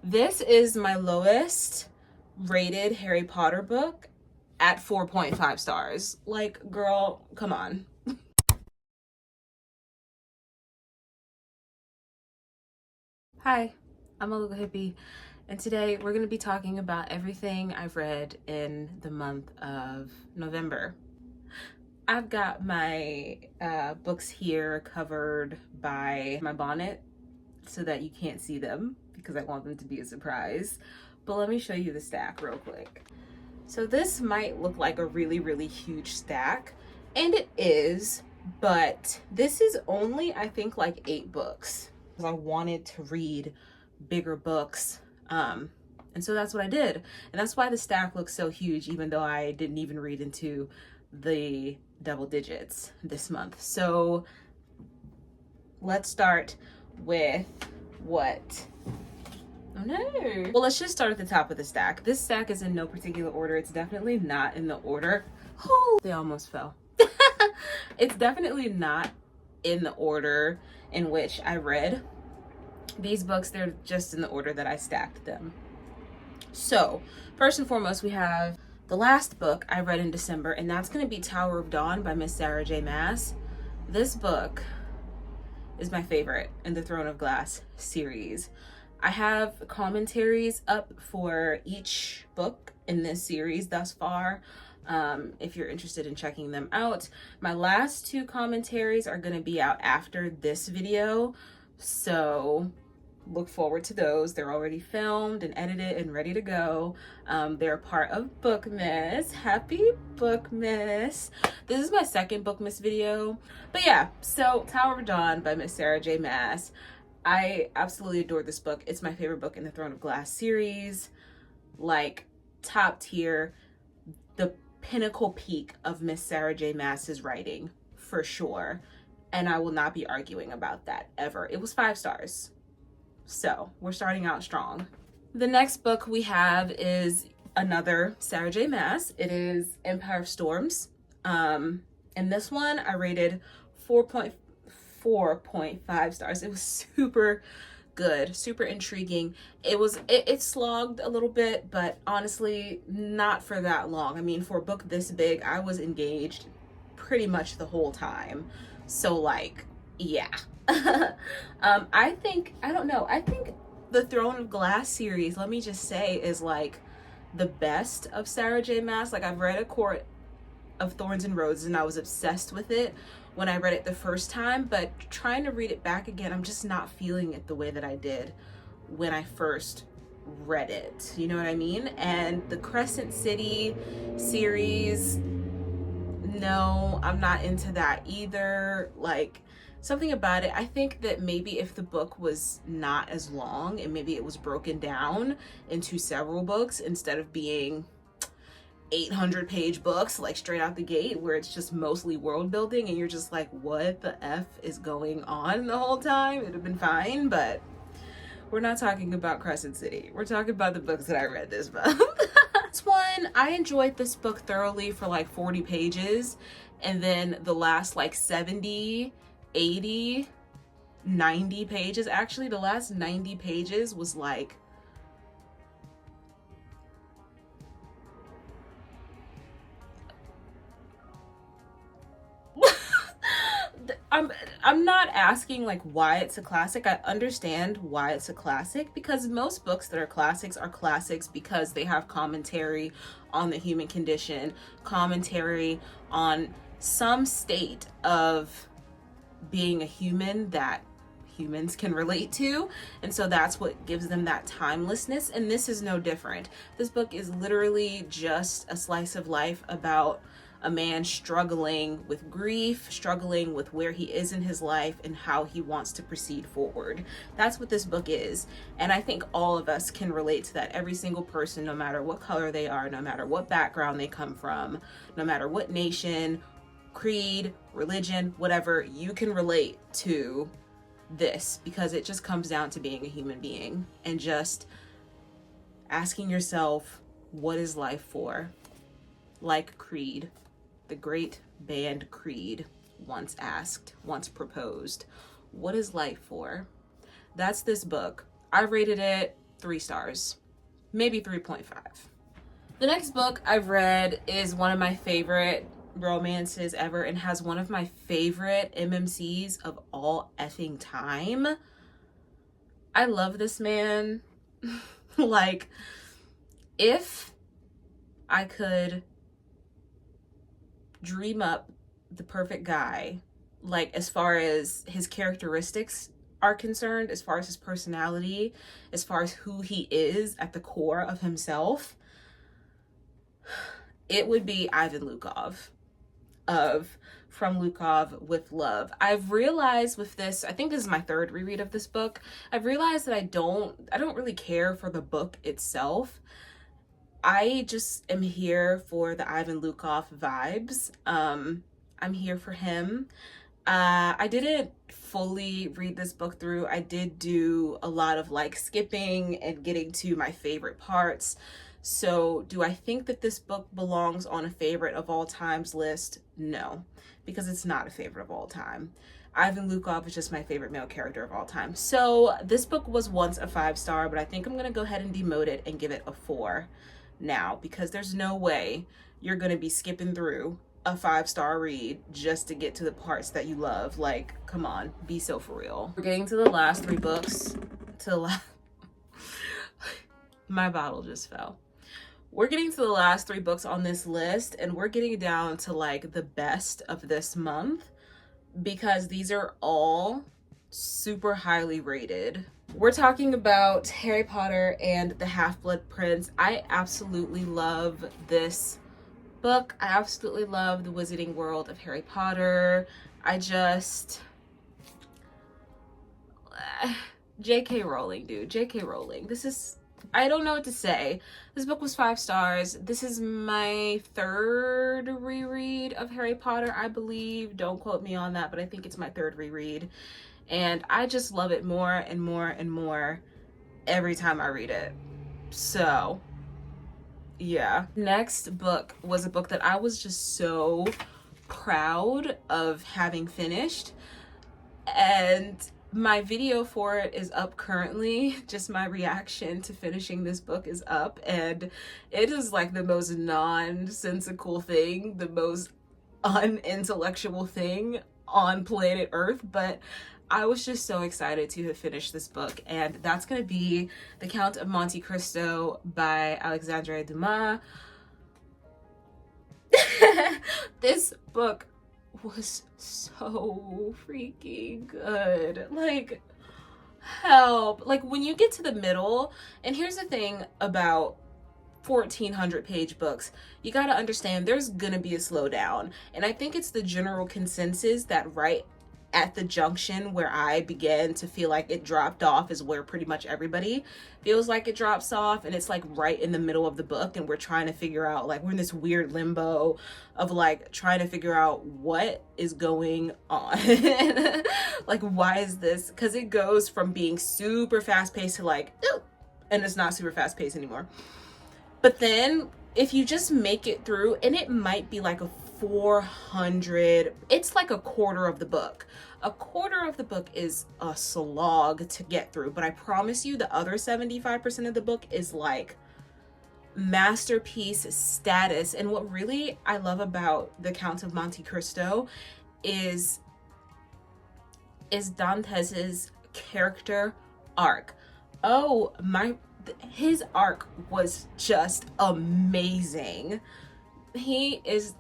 This is my lowest rated Harry Potter book at 4.5 stars. Like, girl, come on. Hi, I'm a little hippie, and today we're going to be talking about everything I've read in the month of November. I've got my books here covered by my bonnet so that you can't see them because I want them to be a surprise. But let me show you the stack real quick. So this might look like a really, really huge stack, and it is, but this is only, I think, like 8 books. I wanted to read bigger books, and so that's what I did. And that's why the stack looks so huge, even though I didn't even read into the double digits this month. So let's start with what? Oh no. Well, let's just start at the top of the stack. This stack is in no particular order. It's definitely not in the order. Oh, they almost fell. It's definitely not in the order in which I read these books. They're just in the order that I stacked them. So first and foremost, we have the last book I read in December, and that's going to be Tower of Dawn by Miss Sarah J. Maas. This book is my favorite in the Throne of Glass series. I have commentaries up for each book in this series thus far, if you're interested in checking them out. My last 2 commentaries are going to be out after this video, so look forward to those. They're already filmed and edited and ready to go. They're a part of Bookmas. Happy Bookmas. This is my second Bookmas video. But yeah, so Tower of Dawn by Miss Sarah J. Maas. I absolutely adore this book. It's my favorite book in the Throne of Glass series. Like, top tier, the pinnacle peak of Miss Sarah J. Maas's writing, for sure. And I will not be arguing about that ever. It was 5 stars. So we're starting out strong. The next book we have is another Sarah J. Maas. It is Empire of Storms. And this one I rated 4.5 stars. It was super good, super intriguing. It slogged a little bit, but honestly, not for that long. I mean, for a book this big, I was engaged pretty much the whole time. So like, yeah. I think the Throne of Glass series, let me just say, is like the best of Sarah J. Maas. Like, I've read A Court of Thorns and Roses and I was obsessed with it when I read it the first time, but trying to read it back again, I'm just not feeling it the way that I did when I first read it. You know what I mean? And the Crescent City series, no, I'm not into that either. Like, something about it, I think that maybe if the book was not as long and maybe it was broken down into several books instead of being 800-page books like straight out the gate where it's just mostly world building and you're just like, what the F is going on the whole time, it'd have been fine. But we're not talking about Crescent City. We're talking about the books that I read this month. This one, I enjoyed this book thoroughly for like 40 pages. And then the last like 70, 80, 90 pages, actually the last 90 pages was like, I'm not asking like why it's a classic. I understand why it's a classic, because most books that are classics because they have commentary on the human condition, commentary on some state of being a human that humans can relate to, and so that's what gives them that timelessness. And this is no different. This book is literally just a slice of life about a man struggling with grief, struggling with where he is in his life and how he wants to proceed forward. That's what this book is. And I think all of us can relate to that. Every single person, no matter what color they are, no matter what background they come from, no matter what nation, creed, religion, whatever, you can relate to this, because it just comes down to being a human being and just asking yourself, what is life for? Like Creed, the great band Creed, once proposed, what is life for? That's this book. I rated it 3 stars, maybe 3.5. The next book I've read is one of my favorite romances ever and has one of my favorite MMCs of all effing time. I love this man. Like, if I could dream up the perfect guy, like as far as his characteristics are concerned, as far as his personality, as far as who he is at the core of himself, it would be Ivan Lukov of From Lukov with Love. I've realized with this, I think this is my 3rd reread of this book, I've realized that I don't really care for the book itself. I just am here for the Ivan Lukov vibes. I'm here for him. I didn't fully read this book through. I did do a lot of like skipping and getting to my favorite parts. So do I think that this book belongs on a favorite of all times list? No, because it's not a favorite of all time. Ivan Lukov is just my favorite male character of all time. So this book was once a 5-star, but I think I'm going to go ahead and demote it and give it a 4 now, because there's no way you're going to be skipping through a 5-star read just to get to the parts that you love. Like, come on, be so for real. We're getting to the last 3 books. My bottle just fell. We're getting to the last 3 books on this list, and we're getting down to like the best of this month, because these are all super highly rated. We're talking about Harry Potter and the Half-Blood Prince. I absolutely love this book. I absolutely love the Wizarding World of Harry Potter. J.K. Rowling, dude. J.K. Rowling. I don't know what to say. This book was 5 stars. This is my 3rd reread of Harry Potter, I believe. Don't quote me on that, but I think it's my 3rd reread. And I just love it more and more and more every time I read it. So, yeah. Next book was a book that I was just so proud of having finished. And my video for it is up currently. Just my reaction to finishing this book is up. And it is like the most nonsensical thing, the most unintellectual thing on planet Earth. But I was just so excited to have finished this book, and that's going to be The Count of Monte Cristo by Alexandre Dumas. This book was so freaking good. Like, help. Like, when you get to the middle, and here's the thing about 1,400 page books, you got to understand there's going to be a slowdown. And I think it's the general consensus that right at the junction where I began to feel like it dropped off is where pretty much everybody feels like it drops off, and it's like right in the middle of the book, and we're trying to figure out, like, we're in this weird limbo of like trying to figure out what is going on. Like, why is this? Because it goes from being super fast paced to like, ooh, and it's not super fast paced anymore. But then if you just make it through, and it might be like a 400, it's like a quarter of the book. A quarter of the book is a slog to get through, but I promise you the other 75% of the book is like masterpiece status. And what really I love about The Count of Monte Cristo is Dantes's character arc. Oh my, his arc was just amazing. He is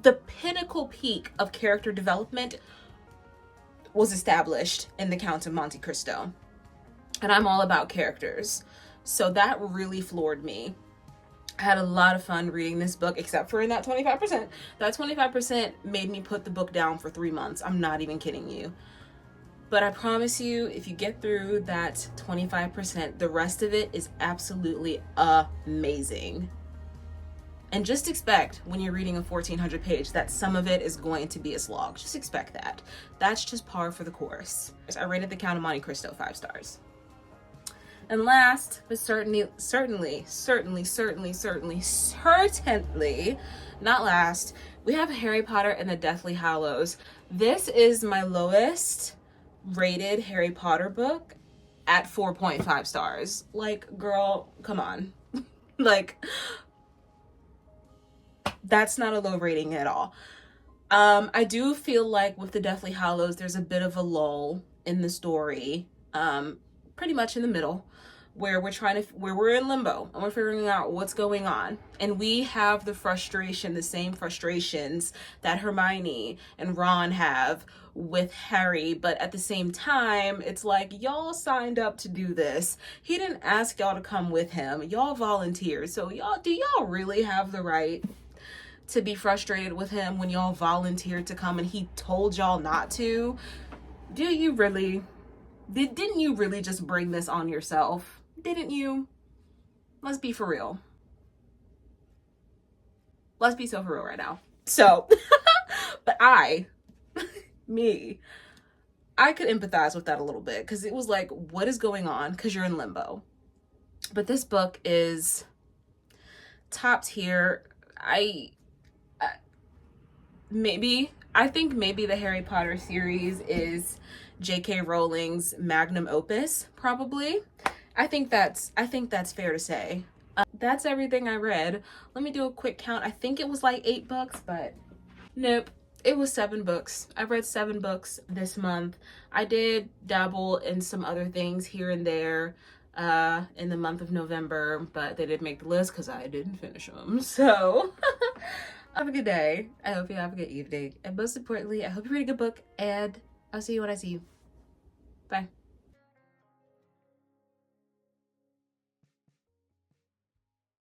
the pinnacle peak of character development was established in The Count of Monte Cristo. And I'm all about characters. So that really floored me. I had a lot of fun reading this book, except for in that 25%. That 25% made me put the book down for 3 months. I'm not even kidding you. But I promise you, if you get through that 25%, the rest of it is absolutely amazing. And just expect when you're reading a 1,400 page that some of it is going to be a slog. Just expect that. That's just par for the course. I rated The Count of Monte Cristo 5 stars. And last, but certainly not last, we have Harry Potter and the Deathly Hallows. This is my lowest rated Harry Potter book at 4.5 stars. Like, girl, come on. Like, that's not a low rating at all. I do feel like with the Deathly Hallows, there's a bit of a lull in the story, pretty much in the middle, where we're in limbo and we're figuring out what's going on. And we have the same frustrations that Hermione and Ron have with Harry, but at the same time, it's like, y'all signed up to do this. He didn't ask y'all to come with him. Y'all volunteered. So do y'all really have the right to be frustrated with him when y'all volunteered to come and he told y'all not to? Do you really? Didn't you really just bring this on yourself? Didn't you? Let's be for real. Let's be so for real right now. So, but I could empathize with that a little bit, because it was like, what is going on? Because you're in limbo. But this book is top tier. I think maybe the Harry Potter series is J.K. Rowling's magnum opus, probably. I think that's fair to say. That's everything I read. Let me do a quick count. I think it was like 8 books, but nope. It was 7 books. I read 7 books this month. I did dabble in some other things here and there in the month of November, but they didn't make the list because I didn't finish them. So have a good day. I hope you have a good evening. And most importantly, I hope you read a good book, and I'll see you when I see you. Bye.